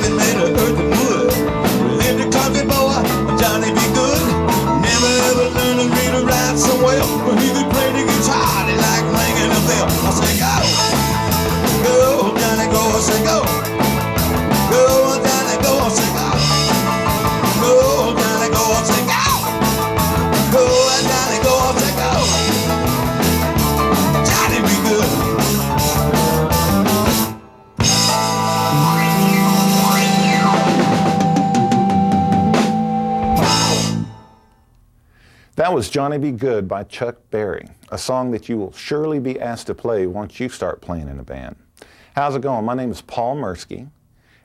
cabin made of earth and wood. We lived a country boy, Johnny be good. Never ever learned to read or write so well, but he could play the guitar, he liked ringing the bell. I say go, go, Johnny, go, I say go. Go, Johnny, go, I say go. Go, Johnny, go, I say go. Go, Johnny, go, I say go. Johnny be good. That was Johnny Be Good by Chuck Berry, a song that you will surely be asked to play once you start playing in a band. How's it going? My name is Paul Murski,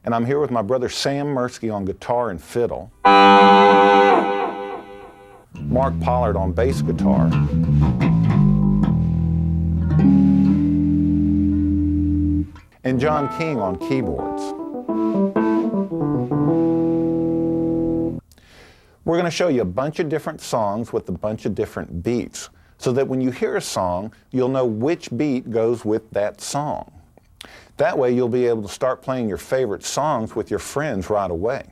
and I'm here with my brother Sam Murski on guitar and fiddle, Mark Pollard on bass guitar, and John King on keyboards. We're going to show you a bunch of different songs with a bunch of different beats, so that when you hear a song, you'll know which beat goes with that song. That way you'll be able to start playing your favorite songs with your friends right away.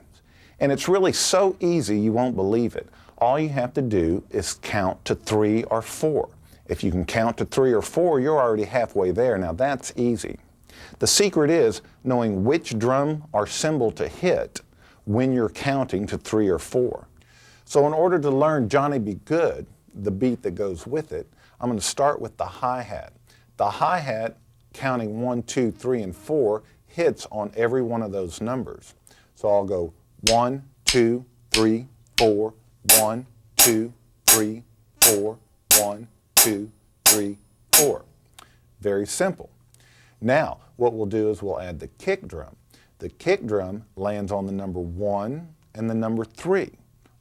And it's really so easy you won't believe it. All you have to do is count to 3 or 4. If you can count to 3 or 4, you're already halfway there. Now that's easy. The secret is knowing which drum or cymbal to hit when you're counting to 3 or 4. So in order to learn Johnny Be Good, the beat that goes with it, I'm going to start with the hi-hat. The hi-hat, counting 1, 2, 3, and 4, hits on every one of those numbers. So I'll go 1, 2, 3, 4, 1, 2, 3, 4, 1, 2, 3, 4. Very simple. Now, what we'll do is we'll add the kick drum. The kick drum lands on the number 1 and the number 3.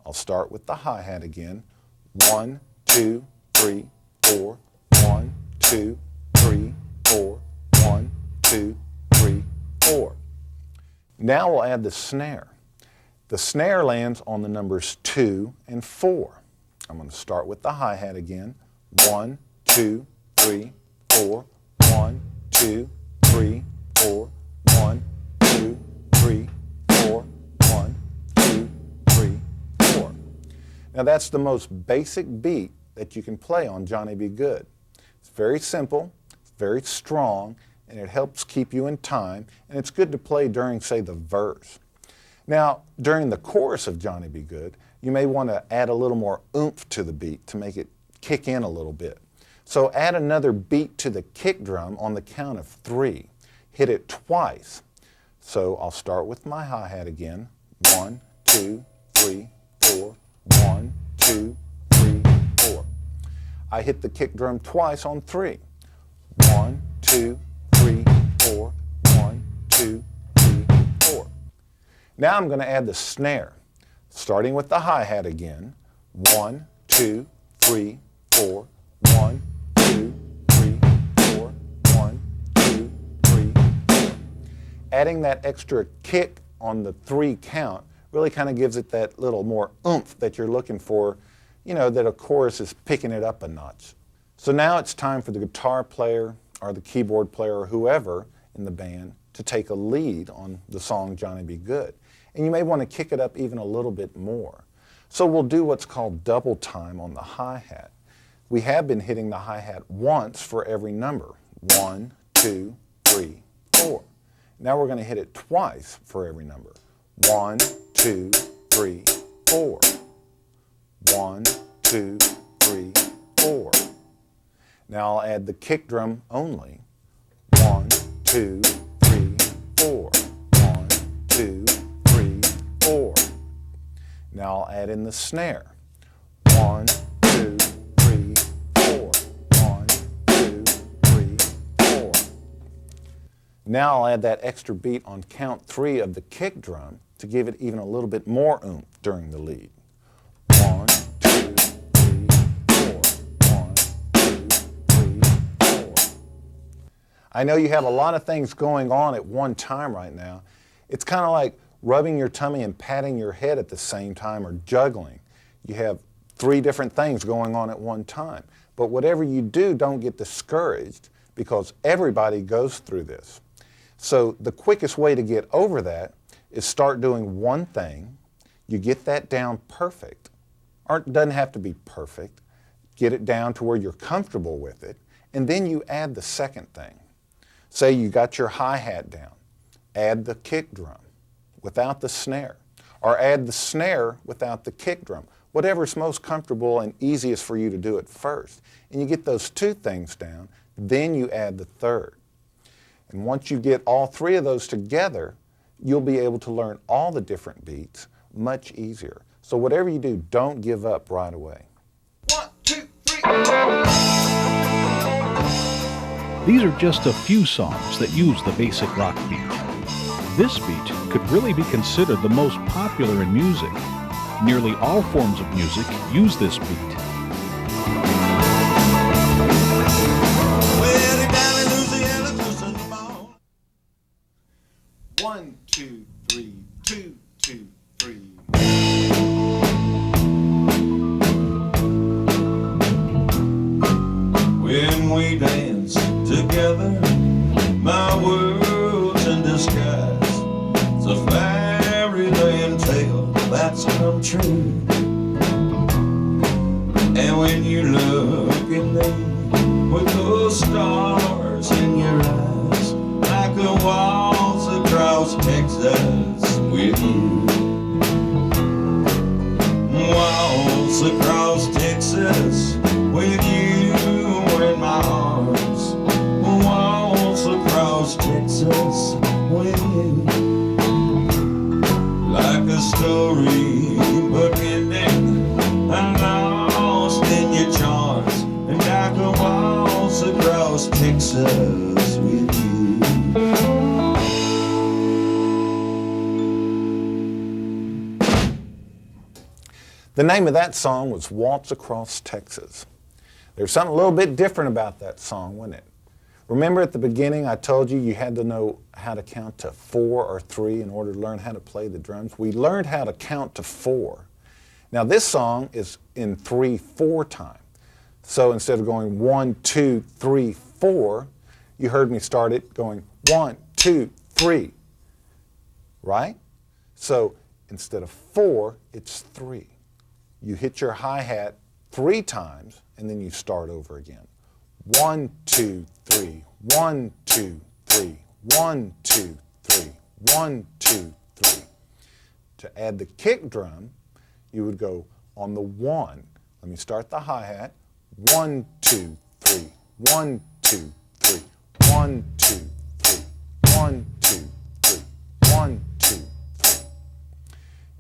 I'll start with the hi-hat again. 1, 2, 3, 4, 1, 2, 3, 4, 1, 2, 3, 4. Now we'll add the snare. The snare lands on the numbers 2 and 4. I'm going to start with the hi-hat again. 1, 2, 3, 4, 1, 2, 3, 4, 1, 2, 3, 4, 1, 2, 3, 4. Now that's the most basic beat that you can play on Johnny Be Good. It's very simple, it's very strong, and it helps keep you in time, and it's good to play during, say, the verse. Now, during the chorus of Johnny Be Good, you may want to add a little more oomph to the beat to make it kick in a little bit. So add another beat to the kick drum on the count of 3. Hit it twice. So I'll start with my hi-hat again. 1, 2, 3, 4, 1, 2, 3, 4. I hit the kick drum twice on 3. 1, 2, 3, 4, 1, 2, 3, 4. Now I'm going to add the snare, starting with the hi-hat again. 1, 2, 3, 4, 1, 2, 3, 4, 1, 2, 3, 4. Adding that extra kick on the 3 count really kind of gives it that little more oomph that you're looking for, you know, that a chorus is picking it up a notch. So now it's time for the guitar player or the keyboard player or whoever in the band to take a lead on the song Johnny Be Good. And you may want to kick it up even a little bit more. So we'll do what's called double time on the hi-hat. We have been hitting the hi-hat once for every number. 1, 2, 3, 4. Now we're going to hit it twice for every number. 1, 2, 3, 4. 1, 2, 3, 4. Now I'll add the kick drum only. 1, 2, 3, 4. 1, 2, 3, 4. Now I'll add in the snare. 1, 2, 3, 4. 1, 2, 3, 4. Now I'll add that extra beat on count 3 of the kick drum to give it even a little bit more oomph during the lead. 1, 2, 3, 4. 1, 2, 3, 4. I know you have a lot of things going on at one time right now. It's kind of like rubbing your tummy and patting your head at the same time, or juggling. You have 3 different things going on at one time. But whatever you do, don't get discouraged, because everybody goes through this. So the quickest way to get over that is start doing one thing, you get that down perfect, or it doesn't have to be perfect, get it down to where you're comfortable with it, and then you add the second thing. Say you got your hi-hat down, add the kick drum without the snare, or add the snare without the kick drum, whatever's most comfortable and easiest for you to do it first. And you get those two things down, then you add the third. And once you get all three of those together, you'll be able to learn all the different beats much easier. So whatever you do, don't give up right away. 1, 2, 3. These are just a few songs that use the basic rock beat. This beat could really be considered the most popular in music. Nearly all forms of music use this beat. Well, down in Louisiana, just in the morning. 1, 2, 3, 2, 2, 3. When we dance together, my world's in disguise. It's a fairyland tale that's come true. And when you look at me with those stars in your eyes, like a waltz across Texas with you. Waltz across Texas with you in my arms. Waltz across Texas with you. Like a story book ending, I'm lost in your charms. And I can waltz across Texas with you. The name of that song was Waltz Across Texas. There's something a little bit different about that song, wasn't it? Remember at the beginning I told you you had to know how to count to 4 or 3 in order to learn how to play the drums? We learned how to count to 4. Now this song is in 3/4 time. So instead of going 1, 2, 3, 4, you heard me start it going 1, 2, 3, right? So instead of 4, it's 3. You hit your hi-hat 3 times and then you start over again. 1, 2, 3, 1, 2, 3, 1, 2, 3, 1, 2, 3. To add the kick drum, you would go on the 1. Let me start the hi-hat. 1, 2, 3, 1, 2, 3, 1, 2, 3, 1, 2, 3, 1, 2, 3.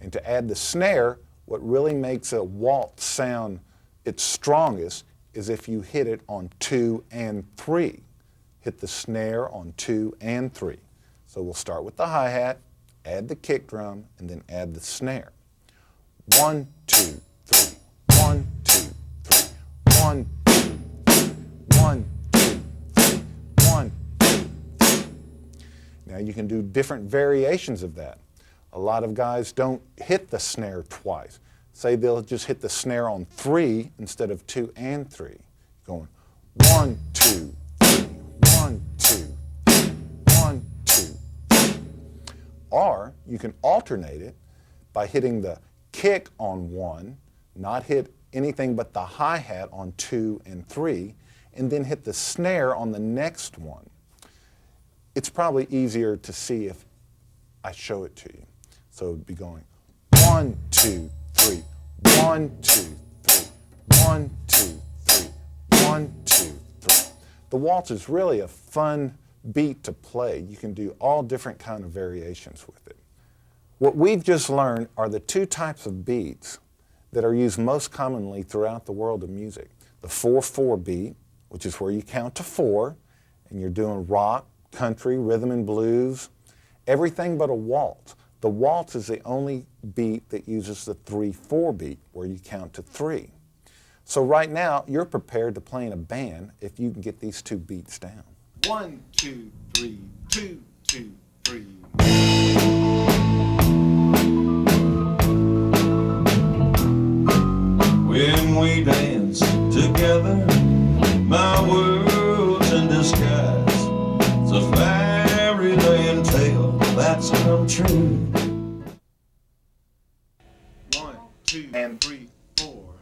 And to add the snare, what really makes a waltz sound its strongest is if you hit it on 2 and 3. Hit the snare on 2 and 3. So we'll start with the hi-hat, add the kick drum, and then add the snare. 1, 2, 3, 1, 2, 3, 1, 2, 3, 1, 2, 3, 1, 2, 3. Now you can do different variations of that. A lot of guys don't hit the snare twice. Say they'll just hit the snare on 3 instead of 2 and 3. Going 1, 2, 3, 1, 2, 3, 1, 2, 3. Or you can alternate it by hitting the kick on 1, not hit anything but the hi-hat on 2 and 3, and then hit the snare on the next one. It's probably easier to see if I show it to you. So it'd be going 1, 2, 3, 1, 2, 3, 1, 2, 3, 1, 2, 3. The waltz is really a fun beat to play. You can do all different kind of variations with it. What we've just learned are the 2 types of beats that are used most commonly throughout the world of music. The 4/4 beat, which is where you count to 4, and you're doing rock, country, rhythm and blues, everything but a waltz. The waltz is the only beat that uses the 3/4 beat, where you count to 3. So right now, you're prepared to play in a band if you can get these 2 beats down. 1, 2, 3, 2, 2, 3. When we dance together, my world's in disguise. It's a fairyland tale that's come true. 2, and 3, 4.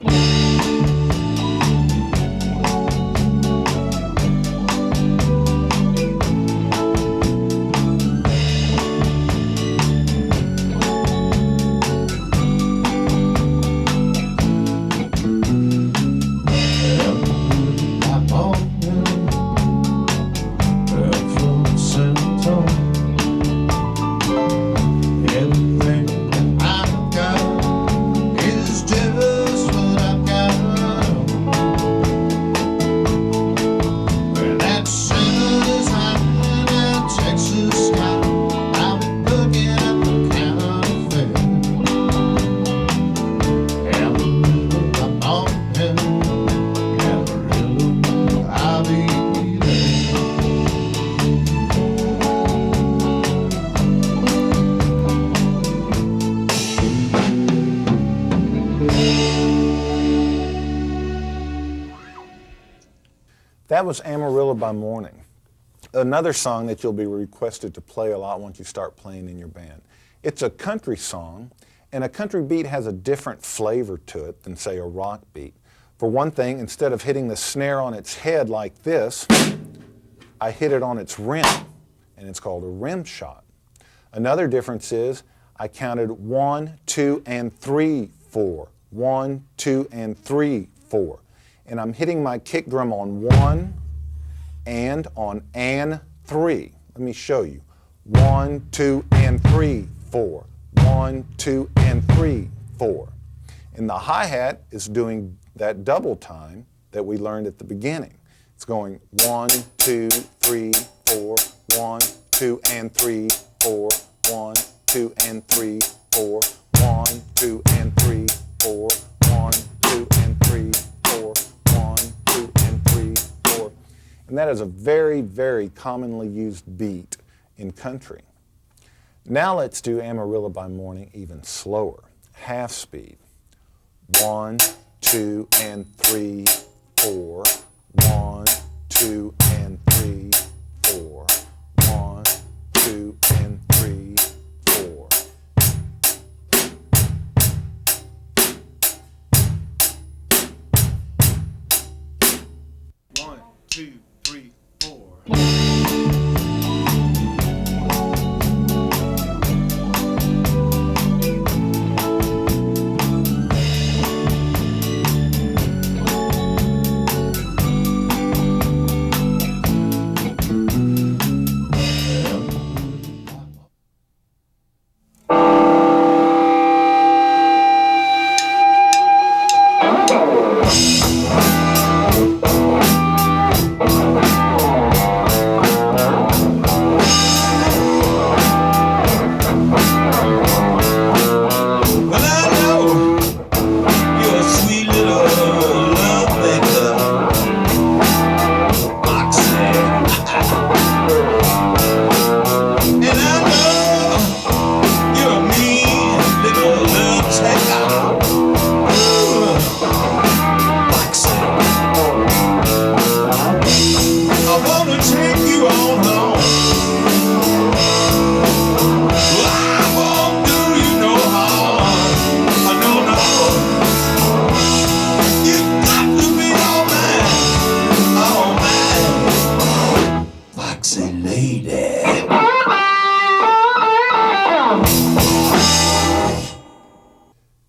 That was Amarillo by Morning, another song that you'll be requested to play a lot once you start playing in your band. It's a country song, and a country beat has a different flavor to it than, say, a rock beat. For one thing, instead of hitting the snare on its head like this, I hit it on its rim, and it's called a rim shot. Another difference is I counted 1, 2, and 3, 4. 1, 2, and 3, 4. And I'm hitting my kick drum on 1 and on and 3. Let me show you. 1, 2, and 3, 4. 1, 2, and 3, 4. And the hi-hat is doing that double time that we learned at the beginning. It's going 1, 2, 3, 4, 1, 2, and 3, 4, 1, 2, and 3, 4, 1, 2, and 3, 4, 1, 2, and 3, 4, 1, 2, and 3, 4. And that is a very, very commonly used beat in country. Now let's do Amarillo by Morning even slower, half speed. 1, 2, and 3, 4. 1, 2, and 3, 4. 1, 2, and 3, 4. One, two, three, four.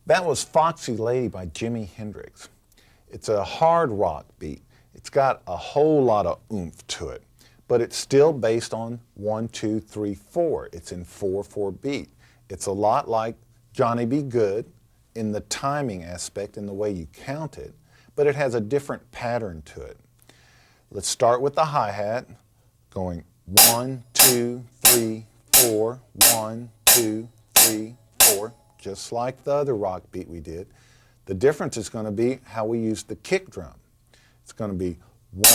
That was Foxy Lady by Jimi Hendrix. It's a hard rock beat. It's got a whole lot of oomph to it, but it's still based on 1, 2, 3, 4. It's in 4/4 beat. It's a lot like Johnny B. Good in the timing aspect and the way you count it, but it has a different pattern to it. Let's start with the hi-hat, going 1, 2, 3, 4, 1, 2, 3, 4, just like the other rock beat we did. The difference is going to be how we use the kick drum. It's going to be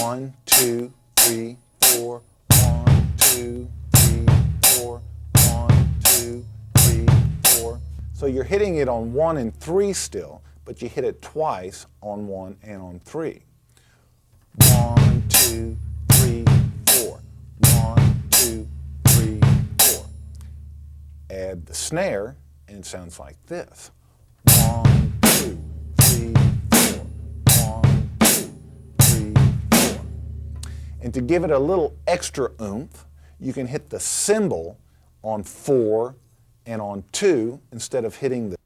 1, 2, 3, 4, 1, 2, 3, 4, 1, 2, 3, 4. So you're hitting it on 1 and 3 still, but you hit it twice on 1 and on 3. 1, 2, 3, 4. 1, 2, 3, 4. Add the snare, and it sounds like this. 1, And to give it a little extra oomph, you can hit the cymbal on 4 and on 2 instead of hitting the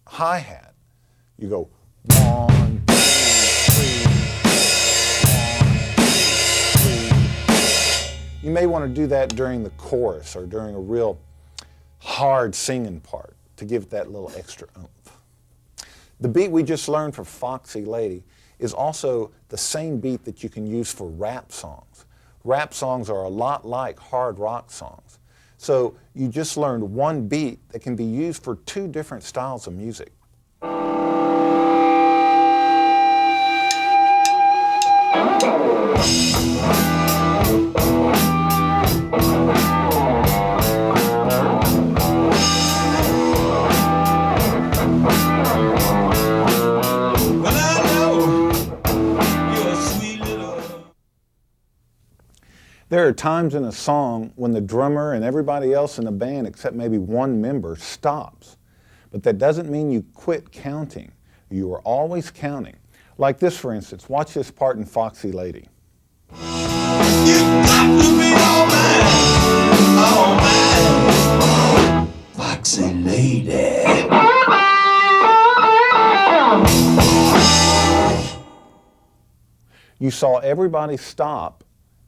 hi-hat. You go 1, 2, 3, 1, 2, 3. You may want to do that during the chorus or during a real hard singing part to give it that little extra oomph. The beat we just learned for Foxy Lady is also the same beat that you can use for rap songs. Rap songs are a lot like hard rock songs. So you just learned one beat that can be used for 2 different styles of music. There are times in a song when the drummer and everybody else in the band, except maybe one member, stops. But that doesn't mean you quit counting. You are always counting. Like this, for instance. Watch this part in Foxy Lady. You got to be all mine. Foxy Lady. You saw everybody stop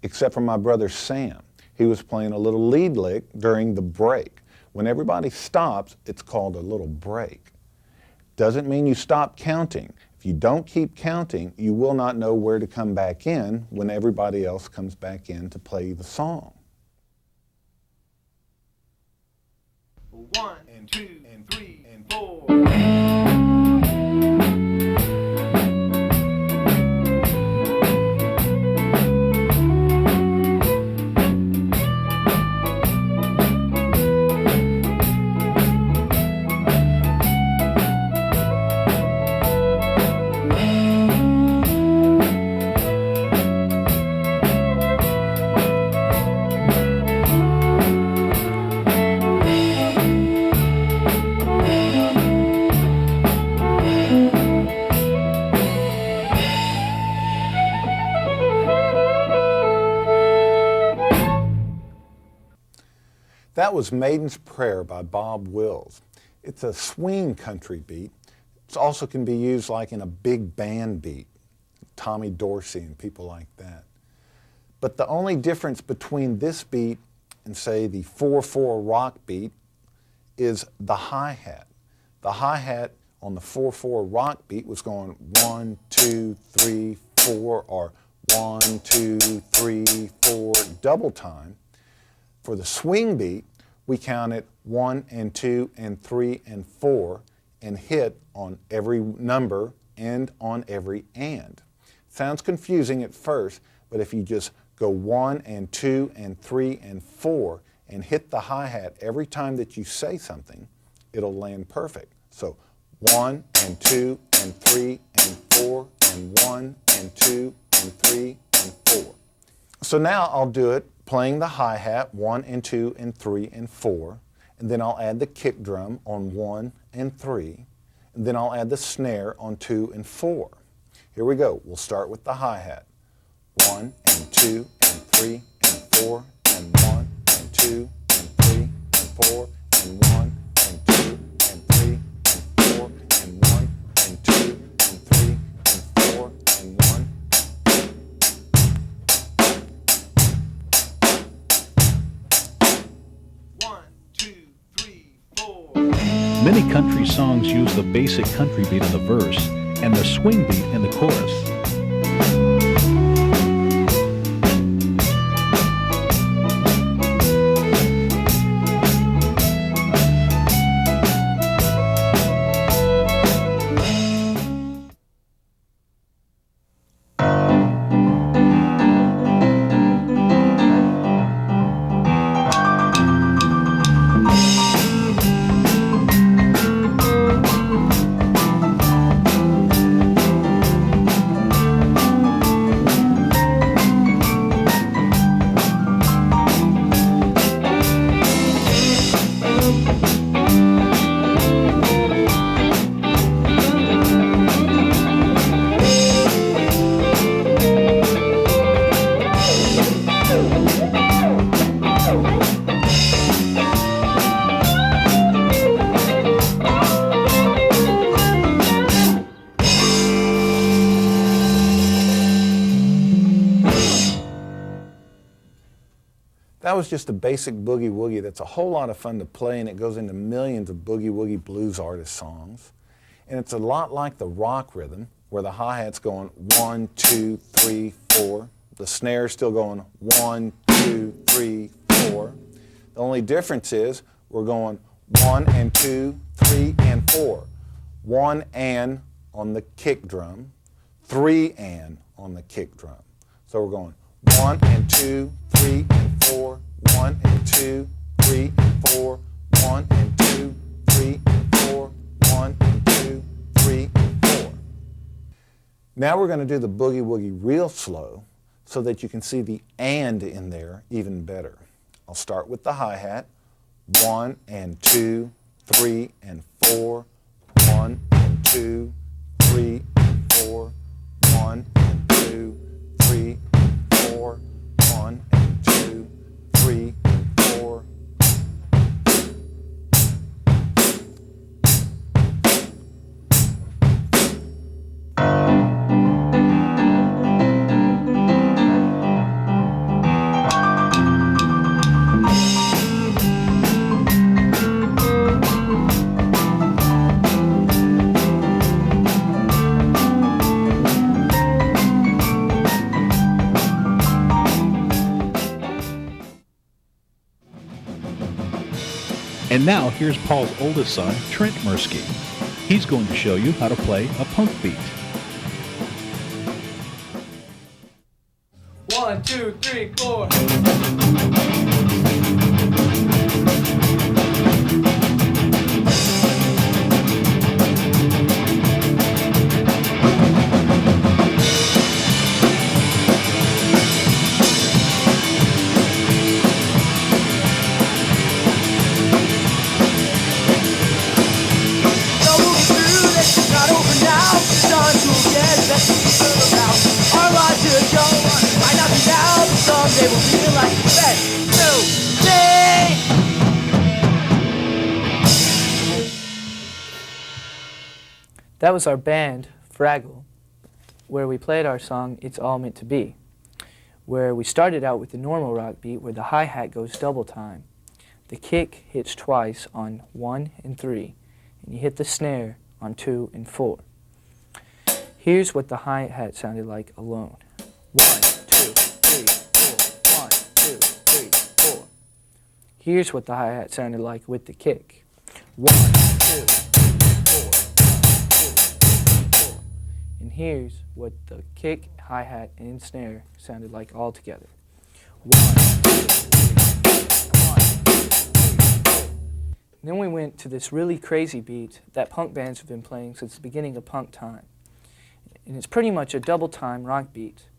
except for my brother Sam. He was playing a little lead lick during the break. When everybody stops, it's called a little break. Doesn't mean you stop counting. If you don't keep counting, you will not know where to come back in when everybody else comes back in to play the song. 1 and 2 and 3 and 4. That was Maiden's Prayer by Bob Wills. It's a swing country beat. It also can be used like in a big band beat, Tommy Dorsey and people like that. But the only difference between this beat and say the 4/4 rock beat is the hi-hat. The hi-hat on the 4/4 rock beat was going 1, 2, 3, 4, or 1, 2, 3, 4 double time. For the swing beat, we counted 1 and 2 and 3 and 4 and hit on every number and on every and. Sounds confusing at first, but if you just go 1 and 2 and 3 and 4 and hit the hi-hat every time that you say something, it'll land perfect. So 1 and 2 and 3 and 4 and 1 and 2 and 3 and 4. So now I'll do it playing the hi-hat 1 and 2 and 3 and 4, and then I'll add the kick drum on 1 and 3, and then I'll add the snare on 2 and 4. Here we go. We'll start with the hi-hat. 1 and 2 and 3 and 4 and 1 and 2 and 3 and 4 and 1 and 2 and 3 and 4 and 1 and 2 and 3 and 4 and 1. Many country songs use the basic country beat in the verse and the swing beat in the chorus. that was just a basic boogie woogie that's a whole lot of fun to play, and it goes into millions of boogie woogie blues artist songs. And it's a lot like the rock rhythm, where the hi-hat's going 1, 2, 3, 4. The snare's still going 1, 2, 3, 4. The only difference is we're going 1 and 2, 3 and 4. 1 and on the kick drum, 3 and on the kick drum. So we're going 1 and 2, 3 and 4, 1 and 2, 3 and 4, 1 and 2, 3 and 4, 1 and 2, 3 and 4. Now we're going to do the boogie woogie real slow so that you can see the and in there even better. I'll start with the hi-hat. 1 and 2, 3 and 4, 1 and 2, 3 and 4, 1 and 2, 3 and 4, 1 and 2, 3 and 4. And now here's Paul's oldest son, Trent Murski. He's going to show you how to play a punk beat. 1, 2, 3, 4. That was our band, Fraggle, where we played our song, It's All Meant to Be, where we started out with the normal rock beat where the hi-hat goes double time. The kick hits twice on 1 and 3, and you hit the snare on 2 and 4. Here's what the hi-hat sounded like alone. 1, 2, 3, 4, 1, 2, 3, 4. Here's what the hi-hat sounded like with the kick. 1, 2, 3, 4, 1, 2, 3, 4. And here's what the kick, hi-hat, and snare sounded like all together. 1, 2, 3, 1, 2, 3, 4. Then we went to this really crazy beat that punk bands have been playing since the beginning of punk time. And it's pretty much a double time rock beat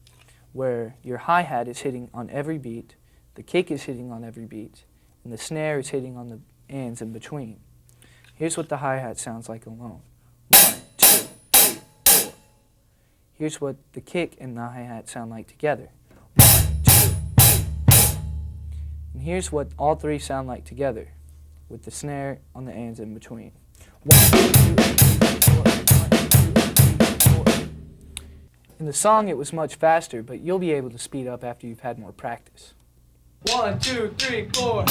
where your hi-hat is hitting on every beat, the kick is hitting on every beat, and the snare is hitting on the ands in between. Here's what the hi-hat sounds like alone. 1, 2, 3, 4. Here's what the kick and the hi-hat sound like together. 1, 2, 3, 4. And here's what all three sound like together, with the snare on the ands in between. 1, 2, 3, 4. 1, 2, 3, 4. In the song it was much faster, but you'll be able to speed up after you've had more practice. 1, 2, 3, 4.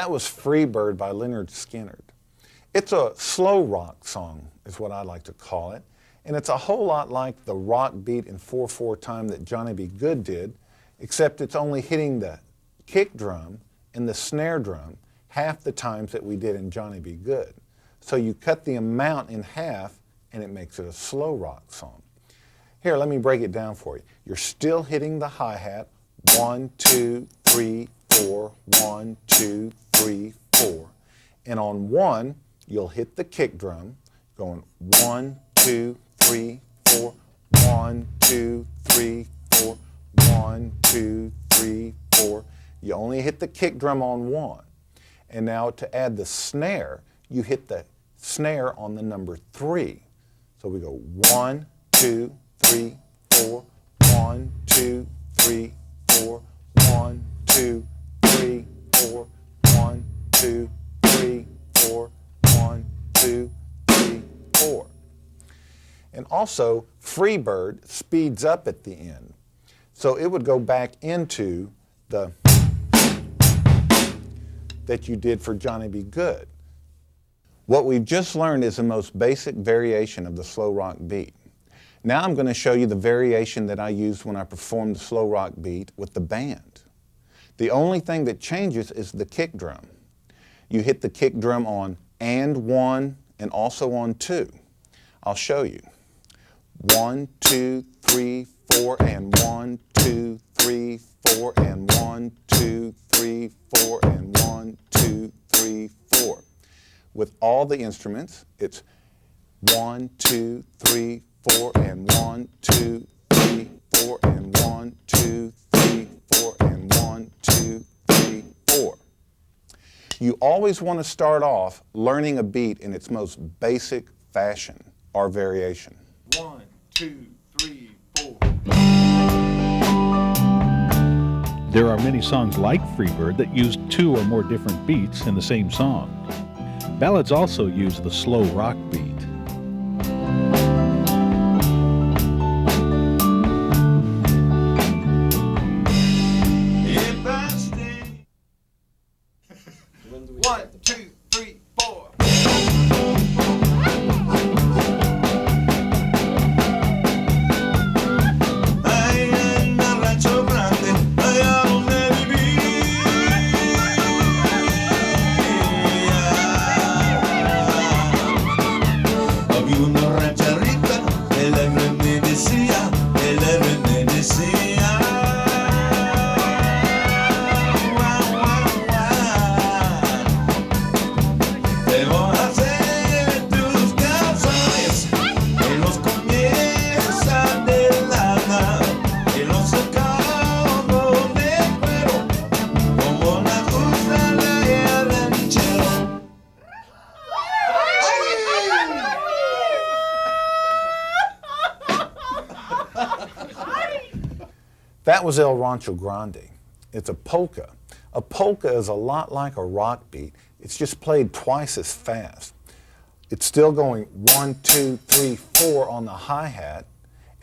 That was Freebird by Leonard Skinner. It's a slow rock song, is what I like to call it. And it's a whole lot like the rock beat in 4/4 time that Johnny B. Goode did, except it's only hitting the kick drum and the snare drum half the times that we did in Johnny B. Goode. So you cut the amount in half and it makes it a slow rock song. Here, let me break it down for you. You're still hitting the hi-hat, 1, 2, 3, 4, 1, 2, 3, 4. And on 1, you'll hit the kick drum, going 1, 2, 3, 4, 1, 2, 3, 4, 1, 2, 3, 4. You only hit the kick drum on 1. And now to add the snare, you hit the snare on the number 3. So we go 1, 2, 3, 4, 1, 2, 3, 4, 1, 2, 3, 4, 1, 2, 3, 4, 1, 2, 3, 4. And also, Freebird speeds up at the end. So it would go back into the that you did for Johnny B. Goode. What we've just learned is the most basic variation of the slow rock beat. Now I'm going to show you the variation that I used when I performed the slow rock beat with the band. The only thing that changes is the kick drum. You hit the kick drum on and 1 and also on 2. I'll show you. 1, 2, 3, 4, and 1, 2, 3, 4, and 1, 2, 3, 4, and 1, 2, 3, 4. With all the instruments, it's 1, 2, 3, 4, and 1, 2, 3, 4, and 1, 2, 3, 4, and 1, 2, 3, 4. You always want to start off learning a beat in its most basic fashion or variation. 1, 2, 3, 4. There are many songs like Freebird that use 2 or more different beats in the same song. Ballads also use the slow rock beat. If I stay. 1, 2, 3, 4. Allá en el rancho grande, allá donde había una rancherita, el R me decía, el R me decía. Te voy a hacer tus calzones, y los comienzan de lana, y los sacamos de cuero, como la gusta la ranchero. That was El Rancho Grande. It's a polka. A polka is a lot like a rock beat. It's just played twice as fast. It's still going 1, 2, 3, 4 on the hi-hat,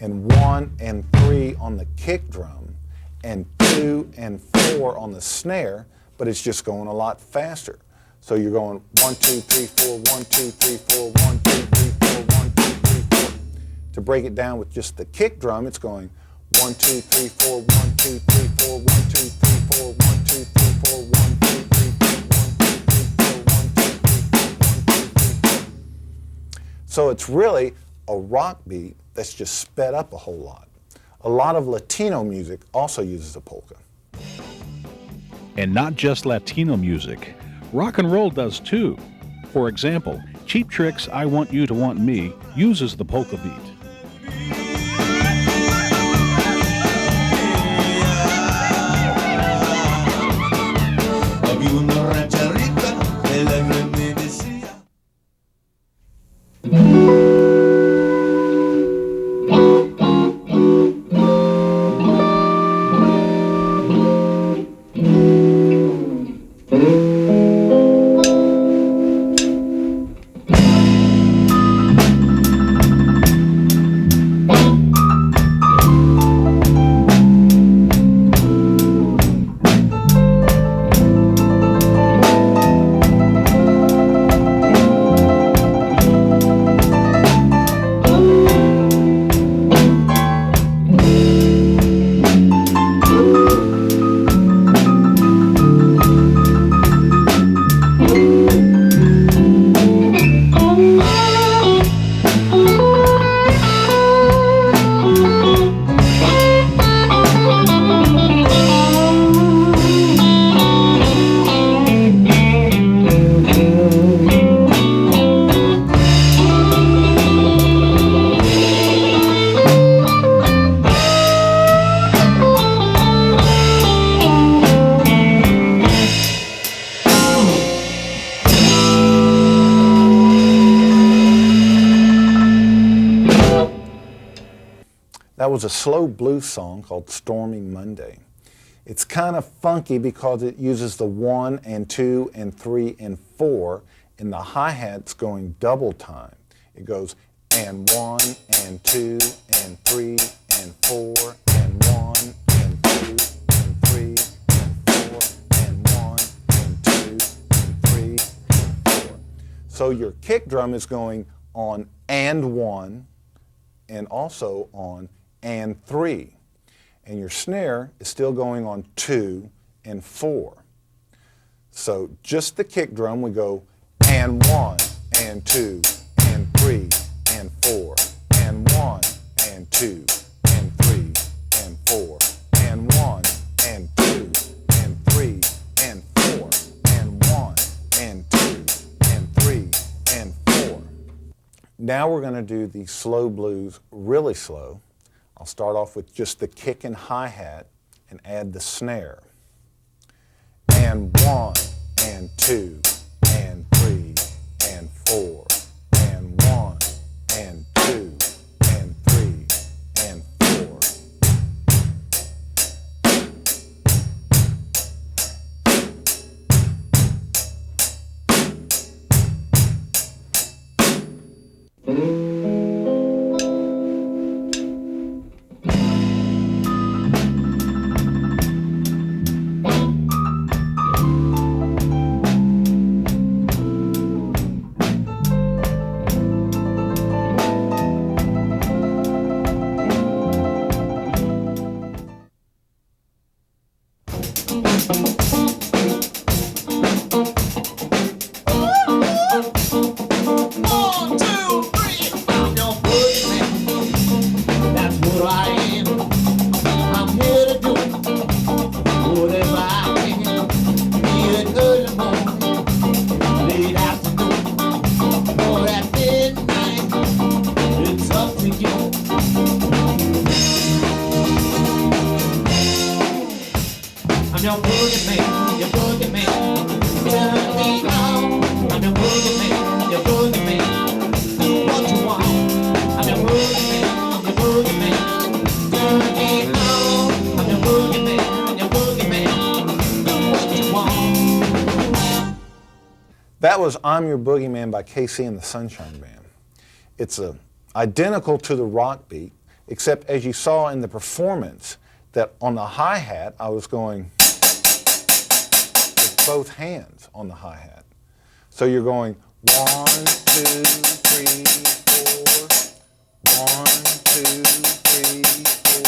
and 1 and 3 on the kick drum, and 2 and 4 on the snare, but it's just going a lot faster. So you're going 1, 2, 3, 4, 1, 2, 3, 4, 1, 2, 3, 4, 1, 2, 3, 4. To break it down with just the kick drum, it's going 1, 2, 3, 4, 1, 2, 3, 4, 1, 2, 3, 4, 1, 2, 3, 4, 1, 2, 3, 4, 1, 2, 3, 4, 1, 2, 3, 4, 1, 2, 3, 4. So it's really a rock beat that's just sped up a whole lot. A lot of Latino music also uses a polka. And not just Latino music. Rock and roll does too. For example, Cheap Trick's I Want You to Want Me uses the polka beat. Había una rancherita, el R me decía. That was a slow blues song called Stormy Monday. It's kind of funky because it uses the 1 and 2 and 3 and 4, and the hi-hat's going double time. It goes and 1 and 2 and 3 and 4 and 1 and 2 and 3 and 4 and 1 and 2 and 3 and 4. So your kick drum is going on and 1 and also on and 3. And your snare is still going on 2 and 4. So just the kick drum, we go and 1 and 2 and 3 and 4 and 1 and 2 and 3 and 4 and 1 and 2 and 3 and 4 and 1 and 2 and 3 and 4. Now we're going to do the slow blues really slow. I'll start off with just the kick and hi-hat and add the snare. And 1 and 2 and 3 and 4 and 1 and 2 and 3 and 4. That was I'm Your Boogeyman by KC and the Sunshine Band. It's identical to the rock beat, except as you saw in the performance, that on the hi-hat I was going with both hands on the hi-hat. So you're going 1, 2, 3, 4, 1, 2, 3,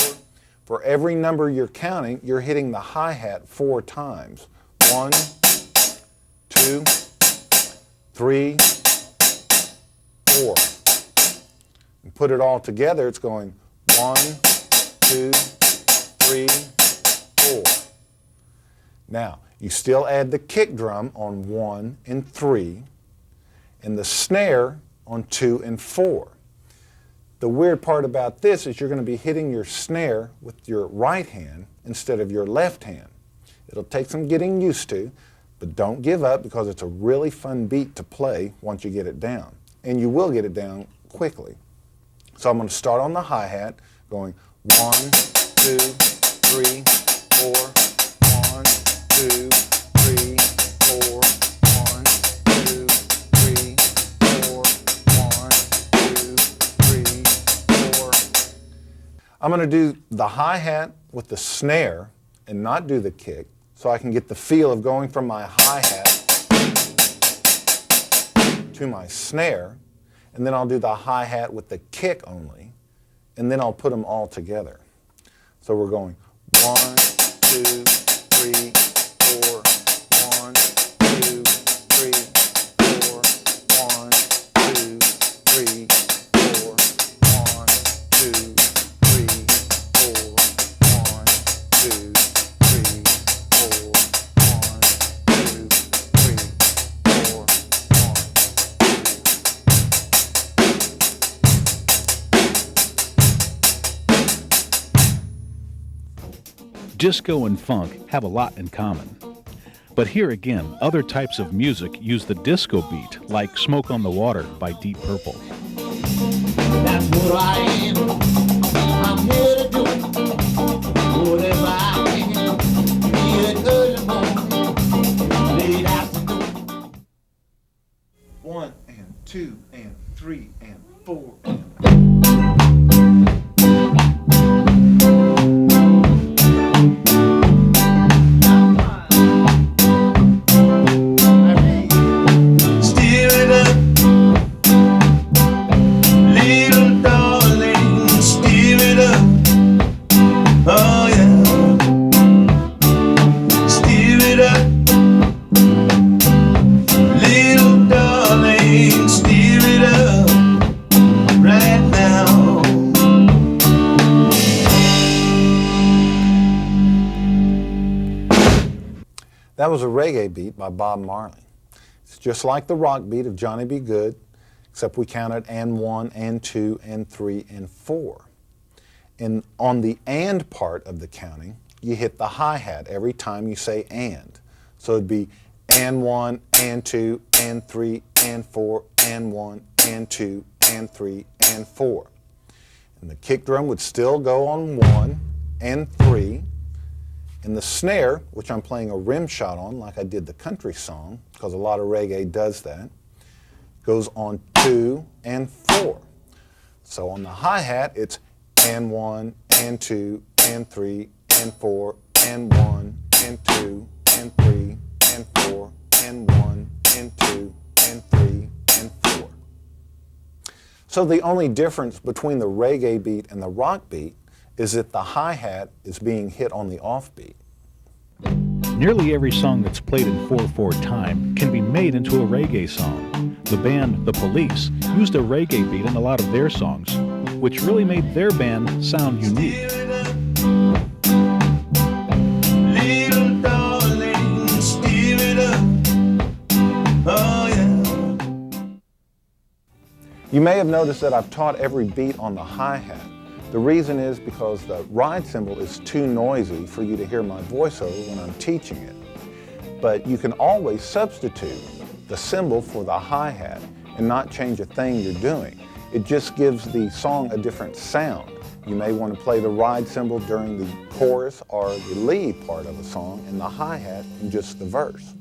4. For every number you're counting, you're hitting the hi-hat 4 times. 1, 2, 3, 4. And put it all together, it's going 1, 2, 3, 4. Now, you still add the kick drum on 1 and 3, and the snare on 2 and 4. The weird part about this is you're going to be hitting your snare with your right hand instead of your left hand. It'll take some getting used to, but don't give up because it's a really fun beat to play once you get it down. And you will get it down quickly. So I'm going to start on the hi-hat going 1, 2, 3, 4, 1, 2, 3, 4, 1, 2, 3, 4, 1, 2, 3, 4. I'm going to do the hi-hat with the snare and not do the kick, so I can get the feel of going from my hi-hat to my snare, and then I'll do the hi-hat with the kick only, and then I'll put them all together. So we're going 1, 2, 3, 4, 1, 2, 3, 4, 1, 2, 3, 4, 1, 2, 3, 4, 1, 2, 3, 4, 1, 2, 3, 4, 1. Disco and funk have a lot in common. But here again, other types of music use the disco beat, like Smoke on the Water by Deep Purple. That's what I am. I'm here 4. That was a reggae beat by Bob Marley. It's just like the rock beat of Johnny B. Good, except we counted and 1, and 2, and 3, and 4. And on the and part of the counting, you hit the hi-hat every time you say and. So it'd be and 1, and 2, and 3, and 4, and 1, and 2, and 3, and 4. And the kick drum would still go on 1 and 3. And the snare, which I'm playing a rim shot on like I did the country song, because a lot of reggae does that, goes on 2 and 4. So on the hi-hat, it's and 1, and 2, and 3, and 4, and 1, and 2, and 3, and 4, and 1, and 2, and 3, and 4. So the only difference between the reggae beat and the rock beat is that the hi-hat is being hit on the offbeat. Nearly every song that's played in 4/4 time can be made into a reggae song. The band The Police used a reggae beat in a lot of their songs, which really made their band sound unique. Little darling, steer it up. Oh, yeah. You may have noticed that I've taught every beat on the hi-hat. The reason is because the ride cymbal is too noisy for you to hear my voiceover when I'm teaching it. But you can always substitute the cymbal for the hi-hat and not change a thing you're doing. It just gives the song a different sound. You may want to play the ride cymbal during the chorus or the lead part of a song and the hi-hat in just the verse.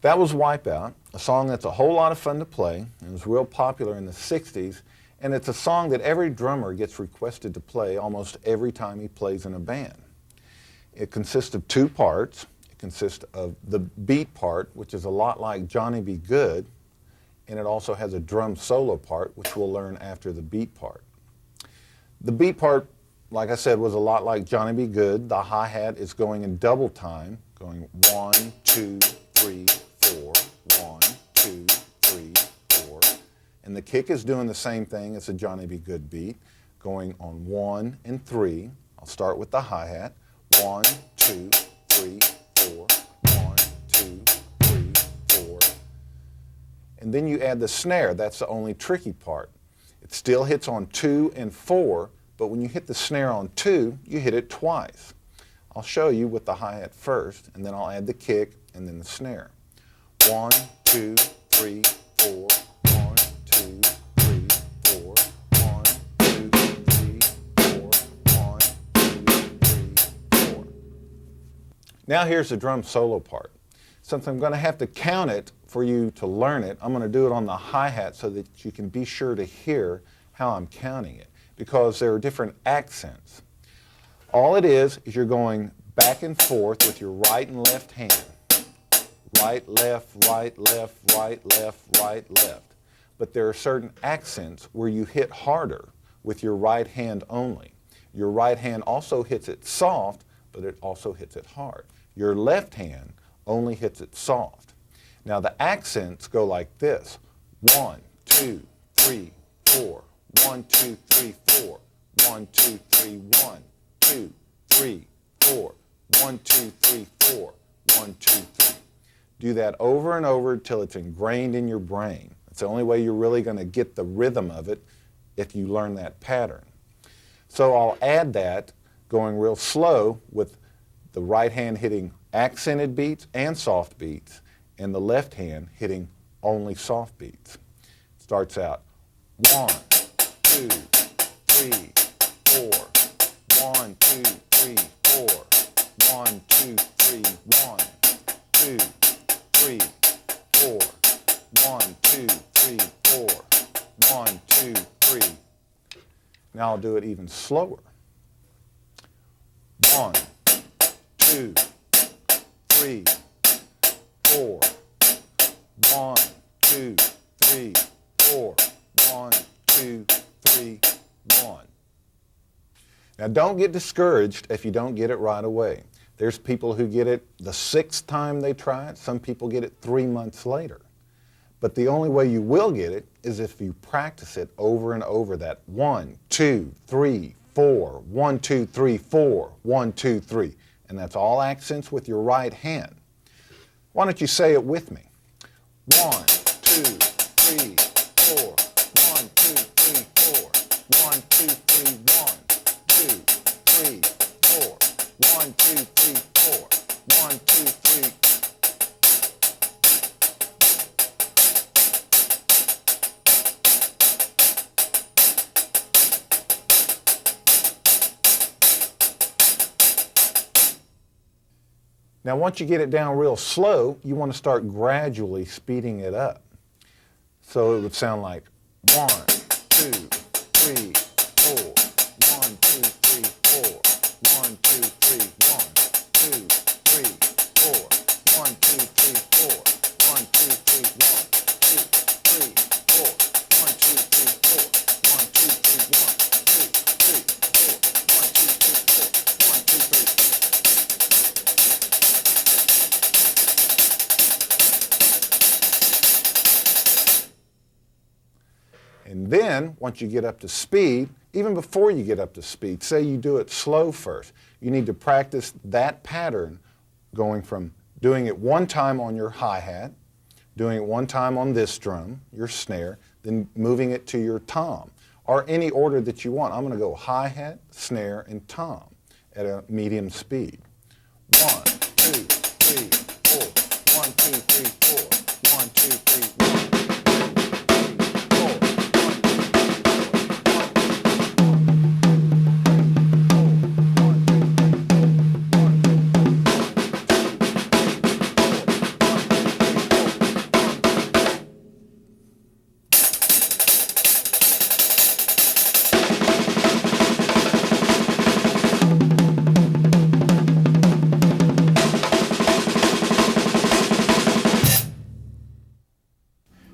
That was Wipeout, a song that's a whole lot of fun to play and was real popular in the 60s, and it's a song that every drummer gets requested to play almost every time he plays in a band. It consists of 2 parts. It consists of the beat part, which is a lot like Johnny B. Good, and it also has a drum solo part, which we'll learn after the beat part. The beat part, like I said, was a lot like Johnny B. Good. The hi-hat is going in double time, going 1, 2, 3, 4, 1, 2, 3, 4. And the kick is doing the same thing as a Johnny B. Good beat, going on 1 and 3. I'll start with the hi-hat. 1, 2, 3, 4, 1, 2, 3, 4. And then you add the snare. That's the only tricky part. It still hits on 2 and 4, but when you hit the snare on 2, you hit it twice. I'll show you with the hi-hat first, and then I'll add the kick and then the snare. 1, 2, 3, 4, 1, 2, 3, 4, 1, 2, 3, 4, 1, 2, 3, 4. Now here's the drum solo part. Since I'm going to have to count it for you to learn it, I'm going to do it on the hi-hat so that you can be sure to hear how I'm counting it. because there are different accents. All it is you're going back and forth with your right and left hand. Right, left, right, left, right, left, right, left. But there are certain accents where you hit harder with your right hand only. Your right hand also hits it soft, but it also hits it hard. Your left hand only hits it soft. Now the accents go like this. 1, 2, 3, 4. 1, 2, 3, 4. 1, 2, 3, 1, 2, 3, 4. 1, 2, 3, 4. 1, 2, 3. Do that over and over until it's ingrained in your brain. It's the only way you're really going to get the rhythm of it if you learn that pattern. So I'll add that going real slow with the right hand hitting accented beats and soft beats, and the left hand hitting only soft beats. It starts out 1, 2, 3, 4. 1, 2, 3, 4. 1, 2, 3, 1, 2, 3, 4. 1, 2, 3, 4. 1, 2, 3. Now I'll do it even slower. 1, 2, 3, 4. 1, 2, 3, 4. 1, 2, 3, 1. Now don't get discouraged if you don't get it right away. There's people who get it the 6th time they try it. Some people get it 3 months later. But the only way you will get it is if you practice it over and over, that 1, 2, 3, 4, 1, 2, 3, 4, 1, 2, 3. And that's all accents with your right hand. Why don't you say it with me? 1, 2, 3, 4. 1, 2, 3, 4. 1, 2, 3, 1, 2, 3, 4. 1, 2, 3, 4. 1, 2, 3. Now once you get it down real slow, you want to start gradually speeding it up. So it would sound like 1, 2, 3, 4. 1, 2, 3, 4. 1, 2, 3, 1, 2, 3, 4. 1, 2, 3, 4. 1, 2, 3, 1, 2, 3, 4. 1, 2, 3, 4. 1, 2, 3, 1, 2, 3, 4. 1, 2, 3, 4. 1, 2, 3. And then, once you get up to speed, even before you get up to speed, say you do it slow first, you need to practice that pattern going from doing it one time on your hi-hat, doing it one time on this drum, your snare, then moving it to your tom, or any order that you want. I'm going to go hi-hat, snare, and tom at a medium speed. 1, 2, 3, 4. 1, 2, 3, 4. 1, 2, 3, 1.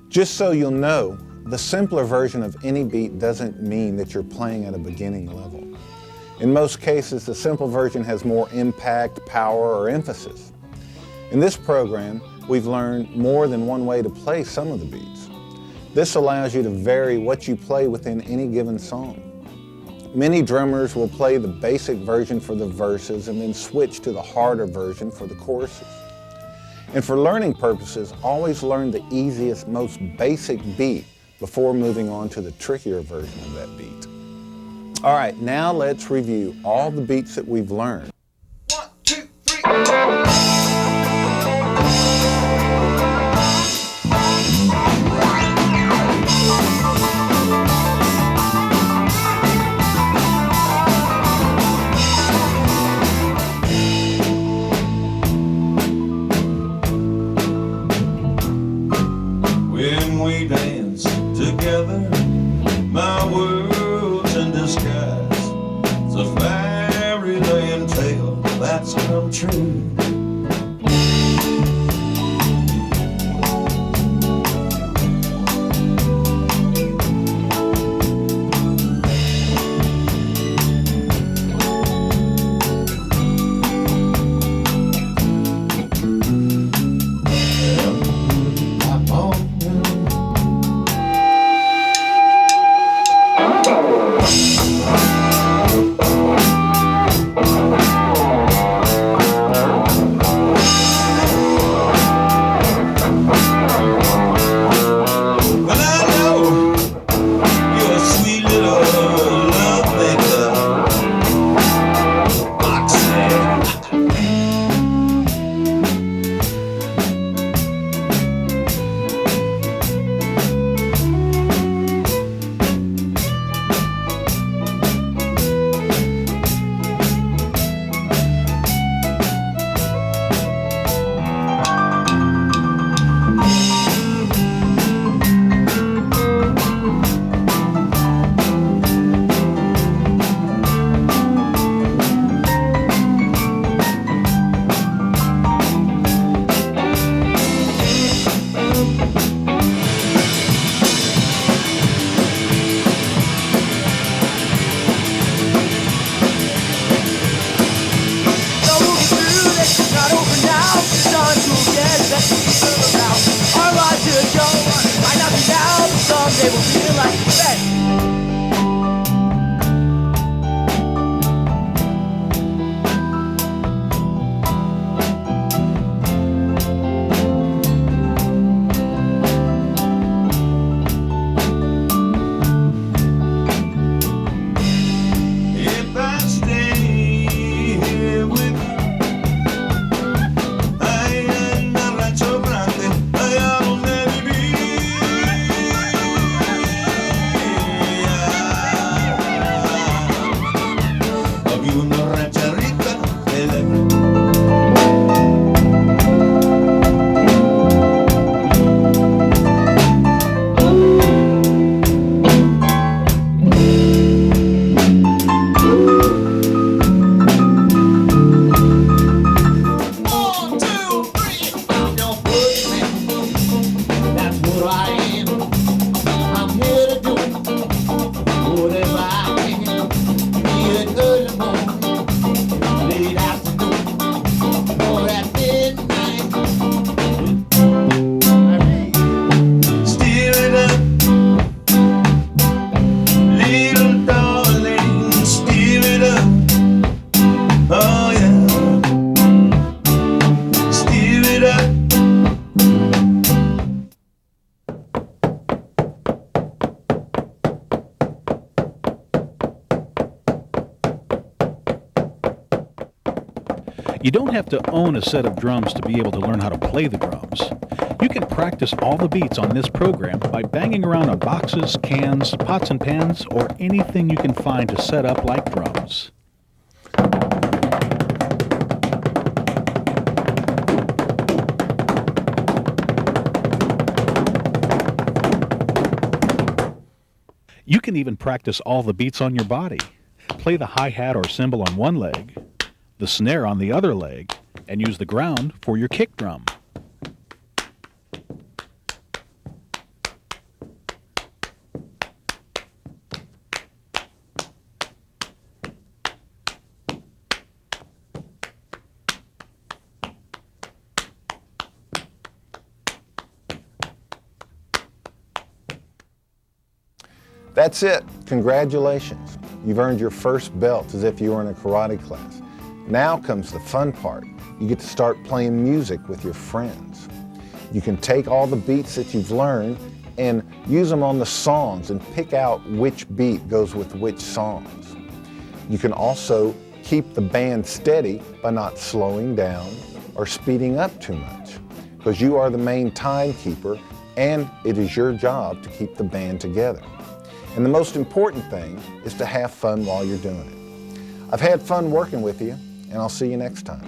Just so you'll know, the simpler version of any beat doesn't mean that you're playing at a beginning level. In most cases, the simple version has more impact, power, or emphasis. In this program, we've learned more than one way to play some of the beats. This allows you to vary what you play within any given song. Many drummers will play the basic version for the verses and then switch to the harder version for the choruses. And for learning purposes, always learn the easiest, most basic beat before moving on to the trickier version of that beat. All right, now let's review all the beats that we've learned. 1, 2, 3. When we dance together, my world's in disguise. they will feel like the best. If I stay here with you, allá en el rancho grande, allá donde viví. Había una rancherita de la Steer it up, little darling, steer it up. Oh yeah, steer it up. You don't have to own a set of drums to be able to learn how to play the drums. You can practice all the beats on this program by banging around on boxes, cans, pots and pans, or anything you can find to set up like drums. You can even practice all the beats on your body. Play the hi-hat or cymbal on one leg, the snare on the other leg, and use the ground for your kick drum. That's it. Congratulations. You've earned your first belt as if you were in a karate class. Now comes the fun part. You get to start playing music with your friends. You can take all the beats that you've learned and use them on the songs and pick out which beat goes with which songs. You can also keep the band steady by not slowing down or speeding up too much, because you are the main timekeeper and it is your job to keep the band together. And the most important thing is to have fun while you're doing it. I've had fun working with you, and I'll see you next time.